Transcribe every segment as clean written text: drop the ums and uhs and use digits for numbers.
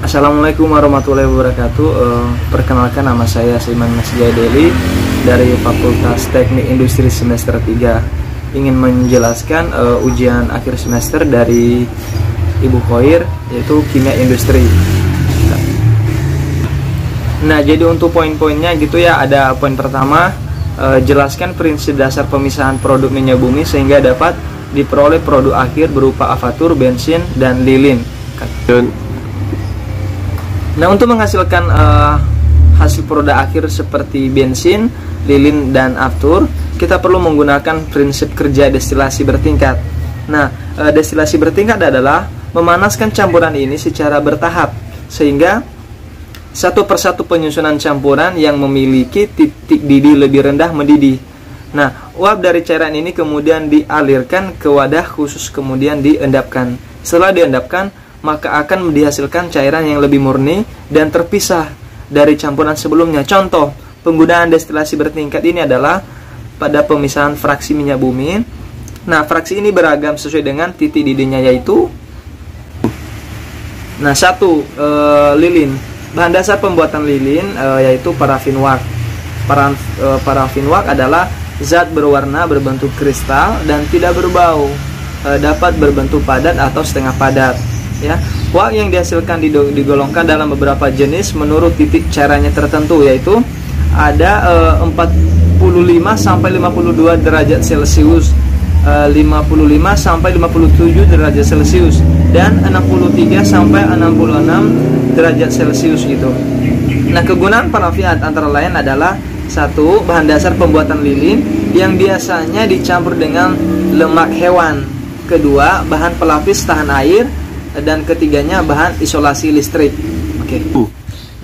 Assalamualaikum warahmatullahi wabarakatuh. Perkenalkan, nama saya Saiman Masjideli dari Fakultas Teknik Industri semester 3. Ingin menjelaskan ujian akhir semester dari Ibu Khoir, yaitu Kimia Industri. Nah, jadi untuk poin-poinnya gitu ya, ada poin pertama, jelaskan prinsip dasar pemisahan produk minyak bumi sehingga dapat diperoleh produk akhir berupa aftur, bensin, dan lilin. Nah, untuk menghasilkan hasil produk akhir seperti bensin, lilin, dan aftur, kita perlu menggunakan prinsip kerja destilasi bertingkat. Nah, destilasi bertingkat adalah memanaskan campuran ini secara bertahap sehingga satu persatu penyusunan campuran yang memiliki titik didih lebih rendah mendidih. Nah, uap dari cairan ini kemudian dialirkan ke wadah khusus kemudian diendapkan. Setelah diendapkan, maka akan dihasilkan cairan yang lebih murni dan terpisah dari campuran sebelumnya. Contoh, penggunaan destilasi bertingkat ini adalah pada pemisahan fraksi minyak bumi. Nah, fraksi ini beragam sesuai dengan titik didihnya, yaitu lilin. Bahan dasar pembuatan lilin yaitu parafin wax. Parafin wax adalah zat berwarna berbentuk kristal dan tidak berbau, dapat berbentuk padat atau setengah padat. Ya, wax yang dihasilkan digolongkan dalam beberapa jenis menurut titik cairannya tertentu, yaitu ada 45 sampai 52 derajat Celcius, 55 sampai 57 derajat Celcius, dan 63 sampai 66 derajat Celcius gitu. Nah, kegunaan parafin antara lain adalah: satu, bahan dasar pembuatan lilin yang biasanya dicampur dengan lemak hewan. Kedua, bahan pelapis tahan air. Dan ketiganya, bahan isolasi listrik. Oke.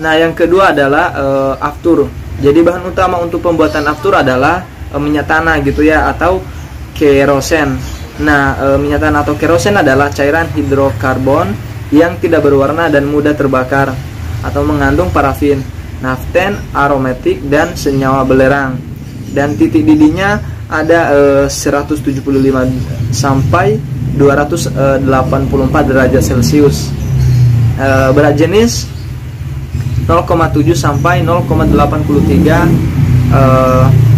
Nah, yang kedua adalah aftur. Jadi bahan utama untuk pembuatan aftur adalah minyak tanah gitu ya, atau kerosen. Nah, minyak tanah atau kerosen adalah cairan hidrokarbon yang tidak berwarna dan mudah terbakar atau mengandung parafin, naften, aromatik, dan senyawa belerang. Dan titik didihnya ada 175 sampai 284 derajat Celcius. Berat jenis 0,7 sampai 0,83,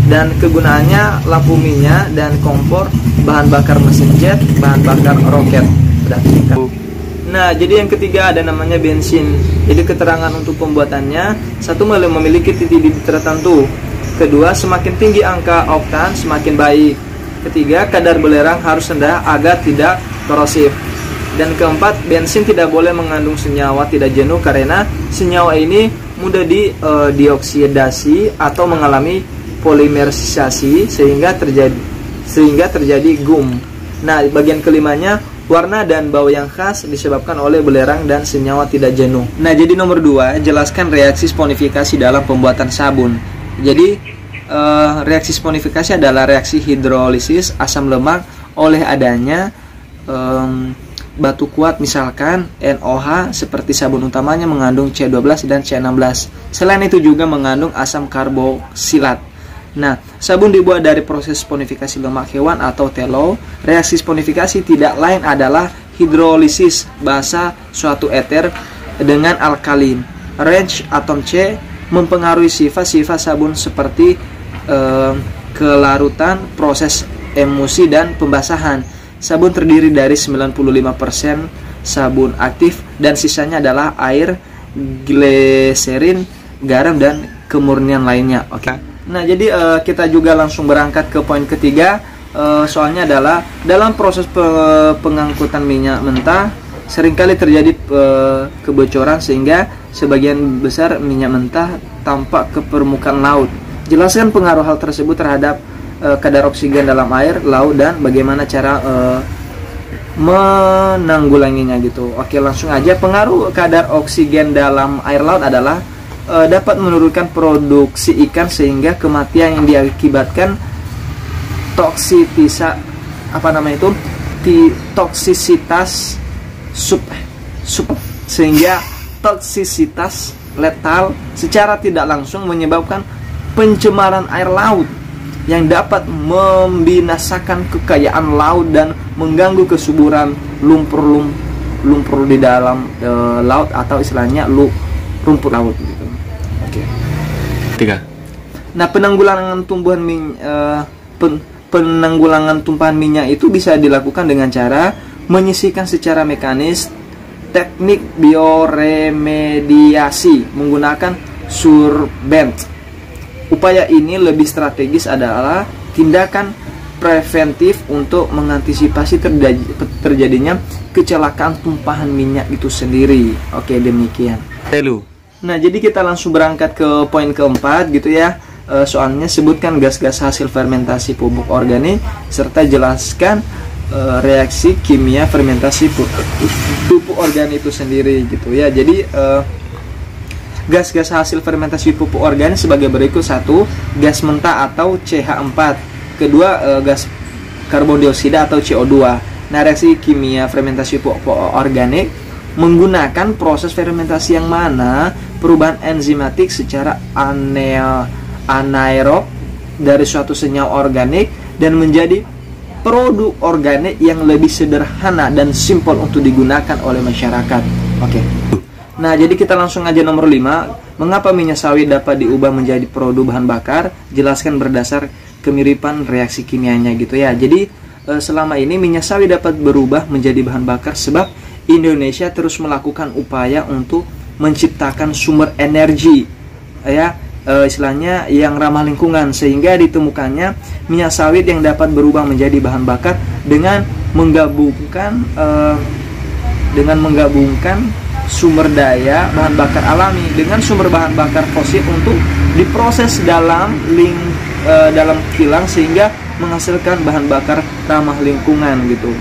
dan kegunaannya lampu minyak dan kompor, bahan bakar mesin jet, bahan bakar roket. Nah, jadi yang ketiga ada namanya bensin. Jadi keterangan untuk pembuatannya: satu, memiliki titik didih tertentu. Kedua, semakin tinggi angka oktan semakin baik. Ketiga, kadar belerang harus rendah agar tidak korosif. Dan keempat, bensin tidak boleh mengandung senyawa tidak jenuh karena senyawa ini mudah dioksidasi atau mengalami polimerisasi sehingga terjadi gum. Nah, bagian kelimanya, warna dan bau yang khas disebabkan oleh belerang dan senyawa tidak jenuh. Nah, jadi nomor 2, jelaskan reaksi sponifikasi dalam pembuatan sabun. Jadi reaksi sponifikasi adalah reaksi hidrolisis asam lemak oleh adanya batu kuat, misalkan NOH, seperti sabun utamanya mengandung C12 dan C16. Selain itu juga mengandung asam karboksilat. Nah, sabun dibuat dari proses sponifikasi lemak hewan atau tallow. Reaksi sponifikasi tidak lain adalah hidrolisis basa suatu eter dengan alkalin. Range atom C mempengaruhi sifat-sifat sabun seperti kelarutan, proses emulsi, dan pembasahan. Sabun terdiri dari 95% sabun aktif dan sisanya adalah air, gliserin, garam, dan kemurnian lainnya. Oke. Nah, jadi kita juga langsung berangkat ke poin ketiga. Soalnya adalah dalam proses pengangkutan minyak mentah seringkali terjadi kebocoran sehingga sebagian besar minyak mentah tampak ke permukaan laut. Jelaskan pengaruh hal tersebut terhadap kadar oksigen dalam air laut dan bagaimana cara menanggulanginya gitu. Oke, langsung aja. Pengaruh kadar oksigen dalam air laut adalah dapat menurunkan produksi ikan sehingga kematian yang diakibatkan toksisitas sehingga toksisitas letal secara tidak langsung menyebabkan pencemaran air laut yang dapat membinasakan kekayaan laut dan mengganggu kesuburan lumpur di dalam laut, atau istilahnya rumput laut gitu. Oke. 3. Nah, penanggulangan tumpahan minyak itu bisa dilakukan dengan cara menyisihkan secara mekanis, teknik bioremediasi menggunakan sorbent. Upaya ini lebih strategis adalah tindakan preventif untuk mengantisipasi terjadinya kecelakaan tumpahan minyak itu sendiri. Oke, demikian. Nah, jadi kita langsung berangkat ke poin keempat gitu ya. Soalnya sebutkan gas-gas hasil fermentasi pupuk organik serta jelaskan reaksi kimia fermentasi pupuk organik itu sendiri gitu ya. Jadi gas-gas hasil fermentasi pupuk organik sebagai berikut: 1. Gas mentah atau CH4. Kedua, gas karbon dioksida atau CO2. Nah, reaksi kimia fermentasi pupuk organik menggunakan proses fermentasi yang mana perubahan enzimatik secara anaerob dari suatu senyawa organik dan menjadi produk organik yang lebih sederhana dan simpel untuk digunakan oleh masyarakat. Oke. Nah, jadi kita langsung aja nomor 5. Mengapa minyak sawit dapat diubah menjadi produk bahan bakar? Jelaskan berdasar kemiripan reaksi kimianya gitu ya. Jadi selama ini minyak sawit dapat berubah menjadi bahan bakar sebab Indonesia terus melakukan upaya untuk menciptakan sumber energi ya, istilahnya yang ramah lingkungan, sehingga ditemukannya minyak sawit yang dapat berubah menjadi bahan bakar dengan menggabungkan sumber daya bahan bakar alami dengan sumber bahan bakar fosil untuk diproses dalam kilang sehingga menghasilkan bahan bakar ramah lingkungan gitu.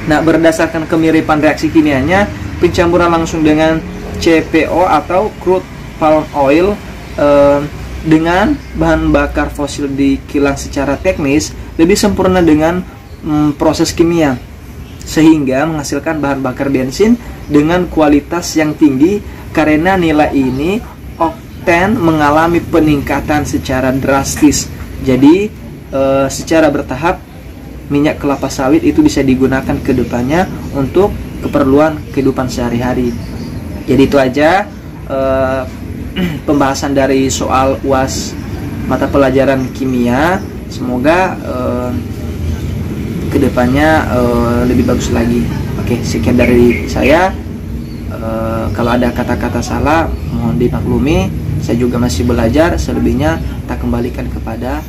Nah, berdasarkan kemiripan reaksi kimianya, pencampuran langsung dengan CPO atau crude palm oil dengan bahan bakar fosil di kilang secara teknis lebih sempurna dengan proses kimia, sehingga menghasilkan bahan bakar bensin dengan kualitas yang tinggi. Karena nilai ini, oktan mengalami peningkatan secara drastis. Jadi secara bertahap minyak kelapa sawit itu bisa digunakan ke depannya untuk keperluan kehidupan sehari-hari. Jadi itu aja pembahasan dari soal UAS mata pelajaran kimia. Semoga kedepannya lebih bagus lagi. Oke, sekian dari saya. Kalau ada kata-kata salah mohon dimaklumi. Saya juga masih belajar. Selebihnya tak kembalikan kepada